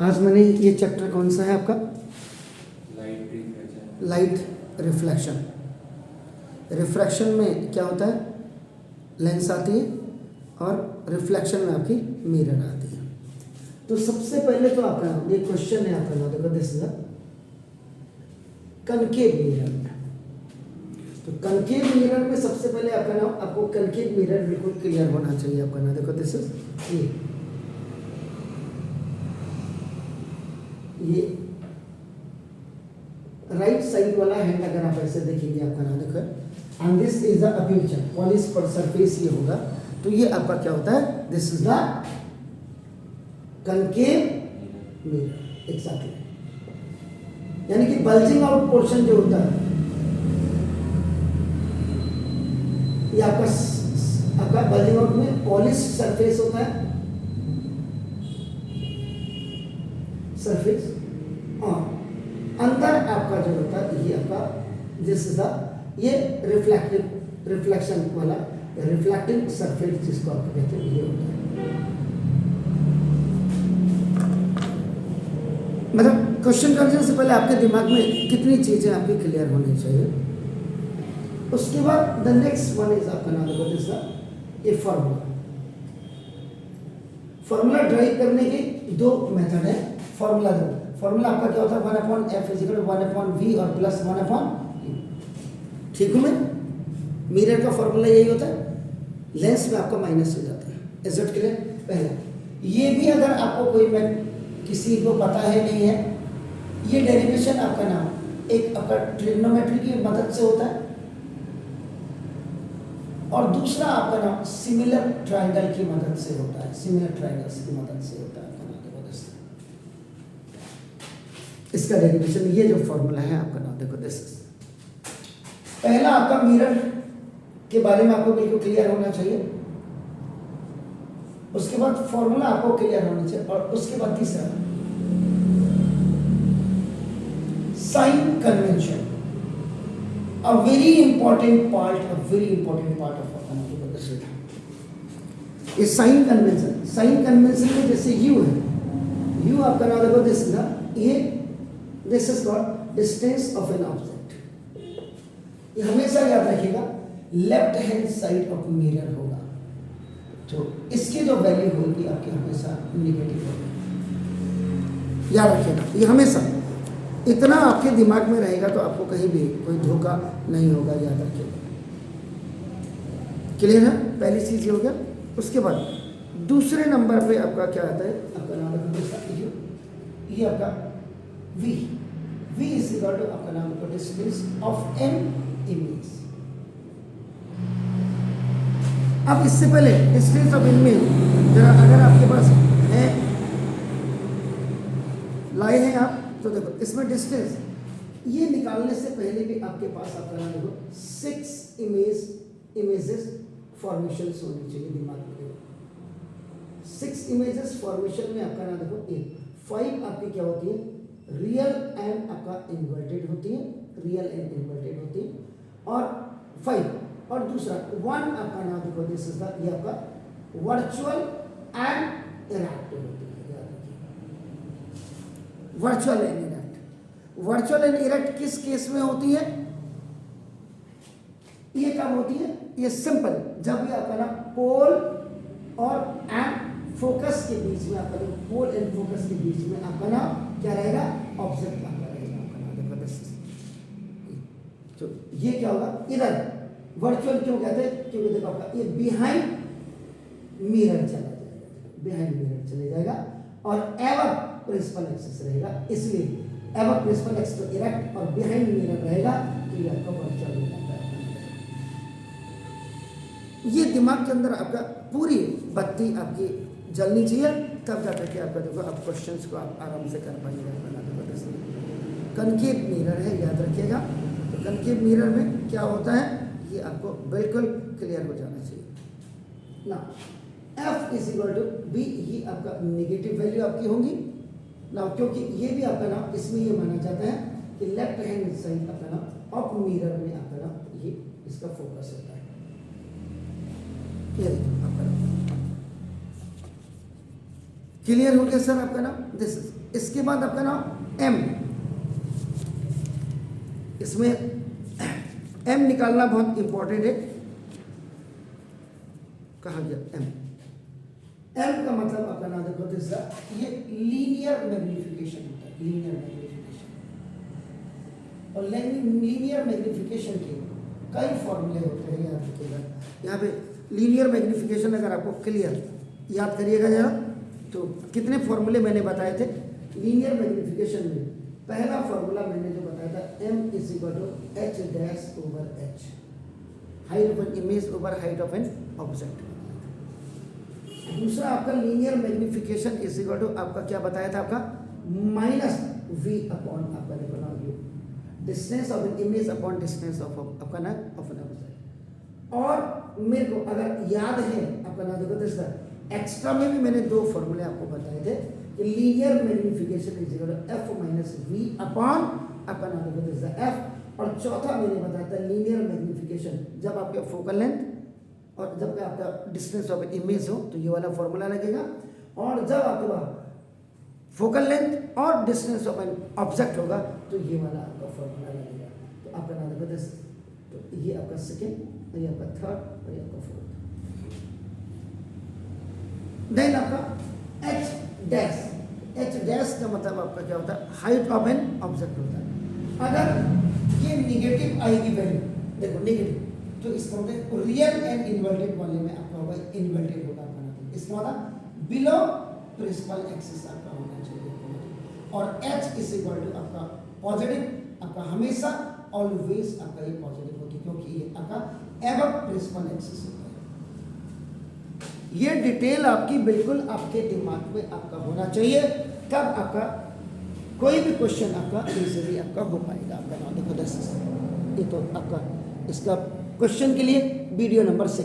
आज मैंने ये चैप्टर कौन सा है आपका? Light light reflection. रिफ्रैक्शन में क्या होता है? लेंस आती है और रिफ्लेक्शन में आपकी मिरर आती है। तो सबसे पहले तो आपका ये क्वेश्चन है आपका, देखो this is a concave mirror. तो कनकेव मिरर में सबसे पहले आपका नाम, आपको कनकेव मिरर बिल्कुल क्लियर होना चाहिए आपका नाम। देखो दिस इज ये राइट साइड वाला हैंड अगर आप ऐसे देखेंगे आपका नाम, देखो and this is the aperture, polish पर सरफेस ये होगा। तो ये आपका क्या होता है? This is the concave mirror, exactly. यानी कि बल्जिंग आउट पोर्शन जो होता है ये आपका बल्जिंग आउट में पॉलिश सरफेस होता है, सरफेस, और अंदर आपका जो होता है ये आपका दिस इज द ये रिफ्लेक्शन वाला रिफ्लेक्टिंग सरफेस जिसको आप कहते हैं, ये होता है। मतलब क्वेश्चन करने से पहले आपके दिमाग में कितनी चीजें आपकी क्लियर होनी चाहिए। उसके बाद द नेक्स्ट वन इज आपका नाम देखो this the a formula. Formula drive करने के दो मेथड है। फॉर्मूला आपका क्या होता है? 1/f इक्वल 1/v और प्लस 1/u। ठीक हूँ मैं? मिरर का फॉर्मूला यही होता है, लेंस में आपका माइनस हो जाता है। Is it clear? पहला ये भी अगर आपको कोई मैं किसी को पता है नहीं है, ये डेरिवेशन आपका नाम एक आपका ट्रिग्नोमेट्री की मदद से होता है, और दूसरा आपका नाम सिमिलर ट्रायंगल की मदद से होता है। सिमिलर ट्रायंगल्स की मदद से होता है आपका नाम। इसका डेरिवेशन ये जो फॉर्मूला है आपका नाम देखो दिस इज। पहला आपका मिरर के बारे में आपको बिल्कुल क्लियर होना चाहिए, उसके बाद फॉर्मूला आपको क्लियर होना चाहिए, और उसके बाद तीसरा sign convention, a very important part of आपका नाम देखो दिस इज। ये साइन कन्वेंशन में जैसे यू है, यू आपका नाम देखो दिस इज ना, ये this is called distance of an object. ये हमेशा याद रखिएगा left hand side of mirror होगा, तो इसकी जो वैल्यू होगी आपकी हमेशा नेगेटिव होगी। याद रखिएगा, ये हमेशा इतना आपके दिमाग में रहेगा तो आपको कहीं भी कोई धोखा नहीं होगा, याद रखिएगा। क्लियर है? पहली चीज ये हो गया। उसके बाद दूसरे नंबर पे आपका क्या आता है? आपका नाम ये आपका v इज इक्वल टू आपका नाम को डिस्टेंस ऑफ एन इमेज। अब इससे पहले डिस्टेंस ऑफ इमेज जरा अगर आपके पास है, लाए हैं आप, तो देखो इसमें डिस्टेंस ये निकालने से पहले भी आपके पास आपका नाम देखो 6 इमेजेस फॉर्मेशन होनी चाहिए दिमाग में। देखो 6 इमेजेस फॉर्मेशन में आपका नाम देखो 5 आपकी क्या होती है? रियल एंड आपका इन्वर्टेड होती है, और 5 और दूसरा 1 आपका नाम देखो दिस इज द, ये आपका वर्चुअल एंड इरेक्ट होती है। वर्चुअल एंड इरेक्ट किस केस में होती है? ये कब होती है? ये सिंपल जब ये आपका नाम पोल और एंड फोकस के बीच में, आपका पोल एंड फोकस के बीच में आपका नाम क्या रहेगा? ऑब्जेक्ट आपका रहेगा आपका नाम देखो दिस। तो ये क्या होगा? इधर वर्चुअल क्यों कहते हैं? क्योंकि देखो आपका ये बिहाइंड मिरर चले जाएगा, और एवर प्रिंसिपल एक्सिस रहेगा, इसलिए एवर प्रिंसिपल एक्सिस तो इरेक्ट और बिहाइंड मिरर रहेगा, तो ये आपका वर्चुअल हो जाता है। ये दिमाग के अंदर आपका पूरी बत्ती आपकी जलनी चाहिए, तब जाकर के आपका देखो आप क्वेश्चंस को आप आराम से कर पाएंगे। कनकेव मिरर है, याद रखिएगा। तो कनकेव मिरर में क्या होता है ये आपको बिल्कुल क्लियर हो जाना चाहिए ना। f is equal to b, ये आपका नेगेटिव वैल्यू आपकी होंगी ना, क्योंकि ये भी आपका नाम इसमें ये माना जाता है कि लेफ्ट हैंड साइड आपका नाम ऑफ मिरर में आपका नाम ये इसका फोकस होता है। ये आपका क्लियर हो गया सर आपका नाम? दिस इज, इसके बाद आपका नाम एम, इसमें एम निकालना बहुत इंपॉर्टेंट है। कहा गया एम, एम का मतलब आपका नाम देखो, दिस ये लीनियर मैग्निफिकेशन होता है, लीनियर मैग्निफिकेशन। और लीनियर मैग्निफिकेशन के कई फॉर्मूले होते हैं, याद रखिएगा। यहाँ पे लीनियर मैग्निफिकेशन अगर आपको क्लियर याद करिएगा जरा, तो कितने फॉर्मूले मैंने बताए थे लीनियर मैग्निफिकेशन में। पहला फॉर्मूला मैंने जो बताया था, m is equal to h dash over h, height of an image over height of an object. दूसरा आपका linear magnification is equal to आपका क्या बताया था, आपका माइनस v अपॉन आपका देखो ना you, distance of an image upon distance of आपका ना ऑफ एन ऑब्जेक्ट। और मेरे को अगर याद है आपका ना देखो, दिस एक्स्ट्रा में भी मैंने दो फॉर्मूले आपको बताए थे कि linear magnification is equal to f minus v upon आपका नाम देखो दिस एफ। और चौथा मैंने बताया था लीनियर मैग्निफिकेशन जब आपके फोकल लेंथ और जब आपका डिस्टेंस ऑफ एन इमेज हो तो ये वाला फॉर्मूला लगेगा, और जब आपके पास फोकल लेंथ और डिस्टेंस ऑफ एन ऑब्जेक्ट होगा तो ये वाला आपका फॉर्मूला लगेगा। तो आपका नाम देखो दिस, तो ये आपका सेकेंड, ये आपका थर्ड और ये आपका फोर्थ। देन आपका एच डैश, एच डैश का मतलब आपका क्या होता है, हाइट ऑफ एन ऑब्जेक्ट होता है। अगर ये निगेटिव आएगी वैल्यू, देखो निगेटिव, तो इसका मतलब रियल एंड इन्वर्टेड वाले में आपका होगा इन्वर्टेड होगा आपका नाम, इसका मतलब बिलो प्रिंसिपल एक्सिस आपका होना चाहिए। और एच इज इक्वल टू आपका पॉजिटिव, आपका हमेशा ऑलवेज आपका ये पॉजिटिव होगी, क्योंकि ये आपका एबव प्रिंसिपल एक्सिस होता है। ये डिटेल आपकी बिल्कुल आपके दिमाग में आपका होना चाहिए, तब आपका कोई भी क्वेश्चन आपका इजीली आपका हो पाएगा। आपका नाम देखो 10, ये तो आपका इसका क्वेश्चन के लिए वीडियो नंबर 2